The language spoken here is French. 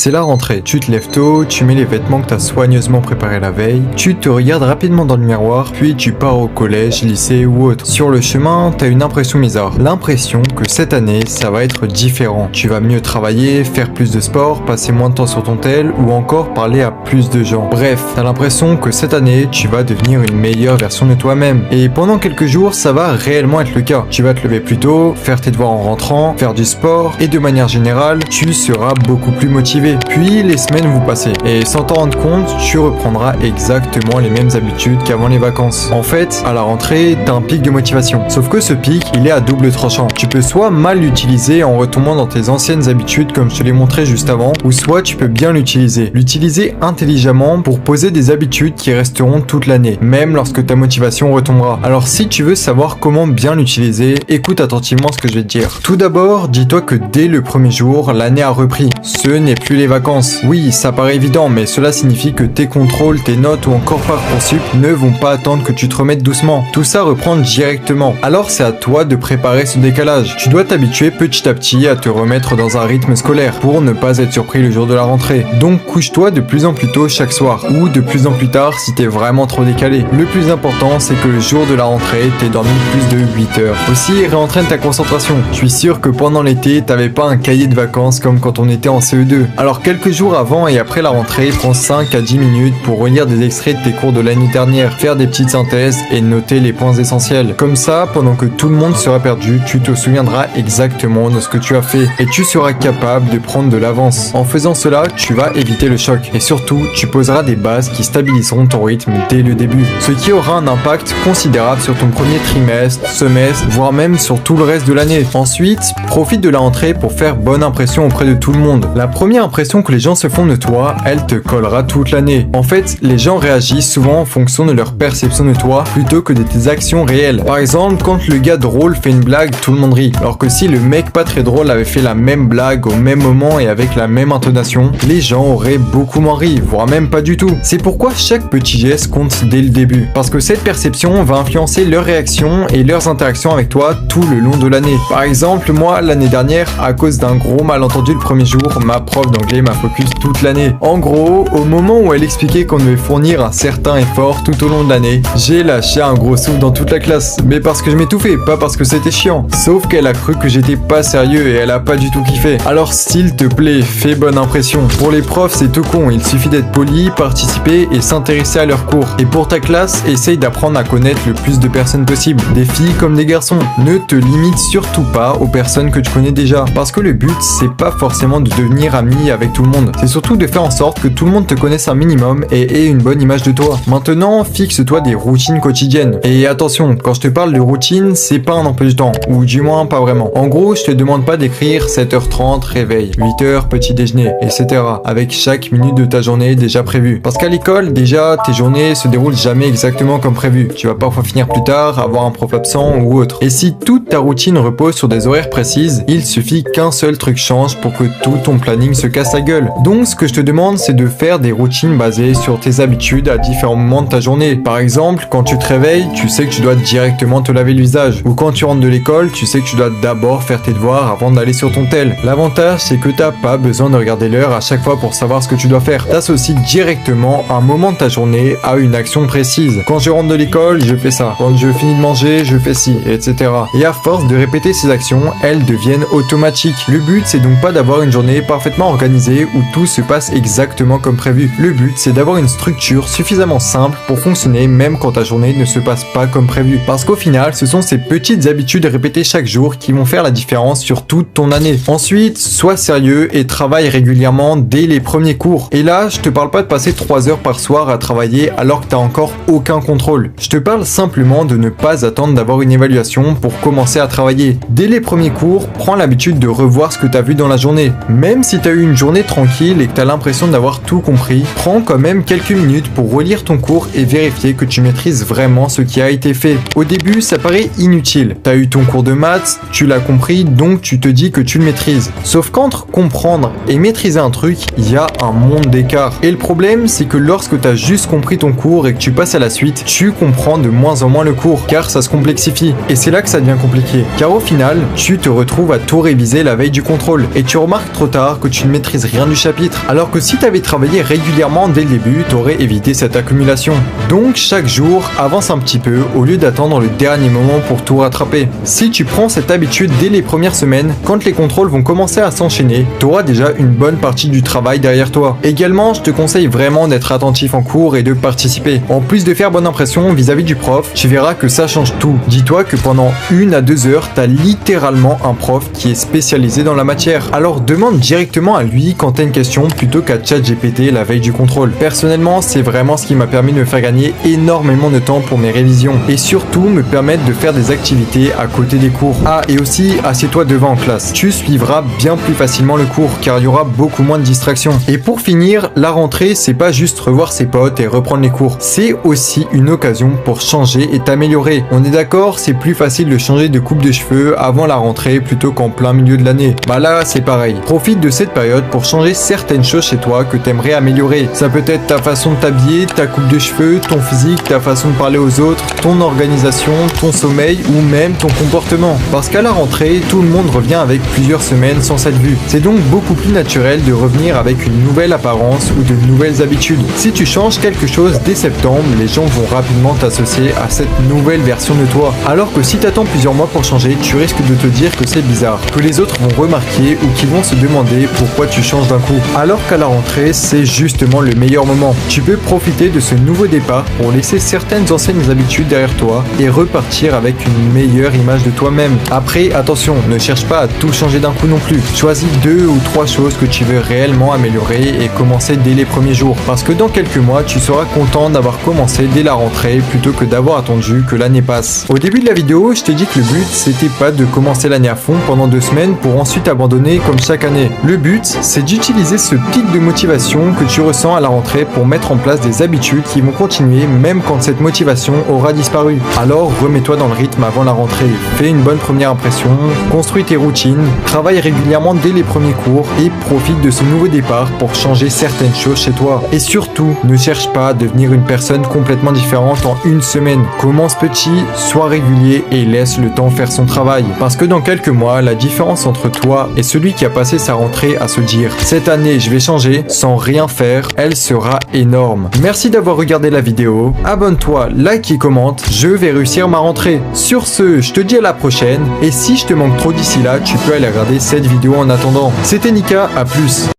C'est la rentrée, tu te lèves tôt, tu mets les vêtements que tu as soigneusement préparés la veille, tu te regardes rapidement dans le miroir, puis tu pars au collège, lycée ou autre. Sur le chemin, tu as une impression bizarre. L'impression que cette année, ça va être différent. Tu vas mieux travailler, faire plus de sport, passer moins de temps sur ton tel ou encore parler à plus de gens. Bref, tu as l'impression que cette année, tu vas devenir une meilleure version de toi-même. Et pendant quelques jours, ça va réellement être le cas. Tu vas te lever plus tôt, faire tes devoirs en rentrant, faire du sport et de manière générale, tu seras beaucoup plus motivé. Puis les semaines vont passer et sans t'en rendre compte, tu reprendras exactement les mêmes habitudes qu'avant les vacances. En fait, à la rentrée, t'as un pic de motivation. Sauf que ce pic, il est à double tranchant. Tu peux soit mal l'utiliser en retombant dans tes anciennes habitudes comme je te l'ai montré juste avant, ou soit tu peux bien l'utiliser. L'utiliser intelligemment pour poser des habitudes qui resteront toute l'année, même lorsque ta motivation retombera. Alors si tu veux savoir comment bien l'utiliser, écoute attentivement ce que je vais te dire. Tout d'abord, dis-toi que dès le premier jour, l'année a repris. Ce n'est plus les vacances. Oui, ça paraît évident, mais cela signifie que tes contrôles, tes notes ou encore Parcoursup ne vont pas attendre que tu te remettes doucement. Tout ça reprend directement. Alors c'est à toi de préparer ce décalage. Tu dois t'habituer petit à petit à te remettre dans un rythme scolaire pour ne pas être surpris le jour de la rentrée. Donc couche-toi de plus en plus tôt chaque soir ou de plus en plus tard si t'es vraiment trop décalé. Le plus important, c'est que le jour de la rentrée, t'aies dormi plus de 8 heures. Aussi, réentraîne ta concentration. Je suis sûr que pendant l'été, t'avais pas un cahier de vacances comme quand on était en CE2. Alors quelques jours avant et après la rentrée, prends 5 à 10 minutes pour relire des extraits de tes cours de l'année dernière, faire des petites synthèses et noter les points essentiels. Comme ça, pendant que tout le monde sera perdu, tu te souviendras exactement de ce que tu as fait et tu seras capable de prendre de l'avance. En faisant cela, tu vas éviter le choc et surtout, tu poseras des bases qui stabiliseront ton rythme dès le début, ce qui aura un impact considérable sur ton premier trimestre, semestre, voire même sur tout le reste de l'année. Ensuite, profite de la rentrée pour faire bonne impression auprès de tout le monde. La première impression que les gens se font de toi, elle te collera toute l'année. En fait, les gens réagissent souvent en fonction de leur perception de toi plutôt que de tes actions réelles. Par exemple, quand le gars drôle fait une blague, tout le monde rit. Alors que si le mec pas très drôle avait fait la même blague au même moment et avec la même intonation, les gens auraient beaucoup moins ri, voire même pas du tout. C'est pourquoi chaque petit geste compte dès le début. Parce que cette perception va influencer leurs réactions et leurs interactions avec toi tout le long de l'année. Par exemple, moi, l'année dernière, à cause d'un gros malentendu le premier jour, ma prof d'anglais m'a focus toute l'année. En gros, au moment où elle expliquait qu'on devait fournir un certain effort tout au long de l'année, j'ai lâché un gros souffle dans toute la classe. Mais parce que je m'étouffais, pas parce que c'était chiant. Sauf qu'elle a cru que j'étais pas sérieux et elle a pas du tout kiffé. Alors s'il te plaît, fais bonne impression. Pour les profs, c'est tout con, il suffit d'être poli, participer et s'intéresser à leurs cours. Et pour ta classe, essaye d'apprendre à connaître le plus de personnes possible, des filles comme des garçons. Ne te limite surtout pas aux personnes que tu connais déjà, parce que le but, c'est pas forcément de devenir ami avec tout le monde. C'est surtout de faire en sorte que tout le monde te connaisse un minimum et ait une bonne image de toi. Maintenant, fixe-toi des routines quotidiennes. Et attention, quand je te parle de routine, c'est pas un emploi du temps, ou du moins pas vraiment. En gros, je te demande pas d'écrire 7h30 réveil, 8h petit déjeuner, etc. avec chaque minute de ta journée déjà prévue. Parce qu'à l'école, déjà, tes journées se déroulent jamais exactement comme prévu. Tu vas parfois finir plus tard, avoir un prof absent ou autre. Et si toute ta routine repose sur des horaires précises, il suffit qu'un seul truc change pour que tout ton planning se casse la gueule. Donc, ce que je te demande, c'est de faire des routines basées sur tes habitudes à différents moments de ta journée. Par exemple, quand tu te réveilles, tu sais que tu dois directement te laver le visage. Ou quand tu rentres de l'école, tu sais que tu dois d'abord faire tes devoirs avant d'aller sur ton tel. L'avantage, c'est que t'as pas besoin de regarder l'heure à chaque fois pour savoir ce que tu dois faire. T'associes directement un moment de ta journée à une action précise. Quand je rentre de l'école, je fais ça. Quand je finis de manger, je fais ci, etc. Et à force de répéter ces actions, elles deviennent automatiques. Le but, c'est donc pas d'avoir une journée parfaitement organisée où tout se passe exactement comme prévu. Le but, c'est d'avoir une structure suffisamment simple pour fonctionner même quand ta journée ne se passe pas comme prévu. Parce qu'au final, ce sont ces petites habitudes répétées chaque jour qui vont faire la différence sur toute ton année. Ensuite, sois sérieux et travaille régulièrement dès les premiers cours. Et là, je te parle pas de passer 3 heures par soir à travailler alors que t'as encore aucun contrôle. Je te parle simplement de ne pas attendre d'avoir une évaluation pour commencer à travailler. Dès les premiers cours, prends l'habitude de revoir ce que t'as vu dans la journée. Même si t'as eu une journée tranquille et que t'as l'impression d'avoir tout compris, prends quand même quelques minutes pour relire ton cours et vérifier que tu maîtrises vraiment ce qui a été fait. Au début, ça paraît inutile. T'as eu ton cours de maths, tu l'as compris, donc tu te dis que tu le maîtrises. Sauf qu'entre comprendre et maîtriser un truc, il y a un monde d'écart. Et le problème, c'est que lorsque t'as juste compris ton cours et que tu passes à la suite, tu comprends de moins en moins le cours, car ça se complexifie. Et c'est là que ça devient compliqué. Car au final, tu te retrouves à tout réviser la veille du contrôle, et tu remarques trop tard que tu ne maîtrises maîtrises rien du chapitre. Alors que si tu avais travaillé régulièrement dès le début, tu aurais évité cette accumulation. Donc chaque jour, avance un petit peu au lieu d'attendre le dernier moment pour tout rattraper. Si tu prends cette habitude dès les premières semaines, quand les contrôles vont commencer à s'enchaîner, tu auras déjà une bonne partie du travail derrière toi. Également, je te conseille vraiment d'être attentif en cours et de participer. En plus de faire bonne impression vis-à-vis du prof, tu verras que ça change tout. Dis-toi que pendant 1 à 2 heures, tu as littéralement un prof qui est spécialisé dans la matière. Alors demande directement à lui quand tu as une question plutôt qu'à ChatGPT la veille du contrôle. Personnellement, c'est vraiment ce qui m'a permis de me faire gagner énormément de temps pour mes révisions et surtout me permettre de faire des activités à côté des cours. Ah, et aussi, assieds-toi devant en classe. Tu suivras bien plus facilement le cours car il y aura beaucoup moins de distractions. Et pour finir, la rentrée, c'est pas juste revoir ses potes et reprendre les cours. C'est aussi une occasion pour changer et t'améliorer. On est d'accord, c'est plus facile de changer de coupe de cheveux avant la rentrée plutôt qu'en plein milieu de l'année. Bah là, c'est pareil. Profite de cette période pour changer certaines choses chez toi que t'aimerais améliorer. Ça peut être ta façon de t'habiller, ta coupe de cheveux, ton physique, ta façon de parler aux autres, ton organisation, ton sommeil ou même ton comportement. Parce qu'à la rentrée, tout le monde revient avec plusieurs semaines sans cette vue. C'est donc beaucoup plus naturel de revenir avec une nouvelle apparence ou de nouvelles habitudes. Si tu changes quelque chose dès septembre, les gens vont rapidement t'associer à cette nouvelle version de toi. Alors que si t'attends plusieurs mois pour changer, tu risques de te dire que c'est bizarre, que les autres vont remarquer ou qu'ils vont se demander pourquoi tu changes d'un coup. Alors qu'à la rentrée, c'est justement le meilleur moment. Tu peux profiter de ce nouveau départ pour laisser certaines anciennes habitudes derrière toi et repartir avec une meilleure image de toi-même. Après, attention, ne cherche pas à tout changer d'un coup non plus. Choisis 2 ou 3 choses que tu veux réellement améliorer et commencer dès les premiers jours. Parce que dans quelques mois, tu seras content d'avoir commencé dès la rentrée plutôt que d'avoir attendu que l'année passe. Au début de la vidéo, je t'ai dit que le but, c'était pas de commencer l'année à fond pendant 2 semaines pour ensuite abandonner comme chaque année. Le but, c'est d'utiliser ce pic de motivation que tu ressens à la rentrée pour mettre en place des habitudes qui vont continuer même quand cette motivation aura disparu. Alors remets-toi dans le rythme avant la rentrée, fais une bonne première impression, construis tes routines, travaille régulièrement dès les premiers cours et profite de ce nouveau départ pour changer certaines choses chez toi. Et surtout, ne cherche pas à devenir une personne complètement différente en 1 semaine. Commence petit, sois régulier et laisse le temps faire son travail. Parce que dans quelques mois, la différence entre toi et celui qui a passé sa rentrée à se dire « Cette année, je vais changer » sans rien faire, elle sera énorme. Merci d'avoir regardé la vidéo, abonne-toi, like et commente, je vais réussir ma rentrée. Sur ce, je te dis à la prochaine et si je te manque trop d'ici là, tu peux aller regarder cette vidéo en attendant. C'était Nika, à plus.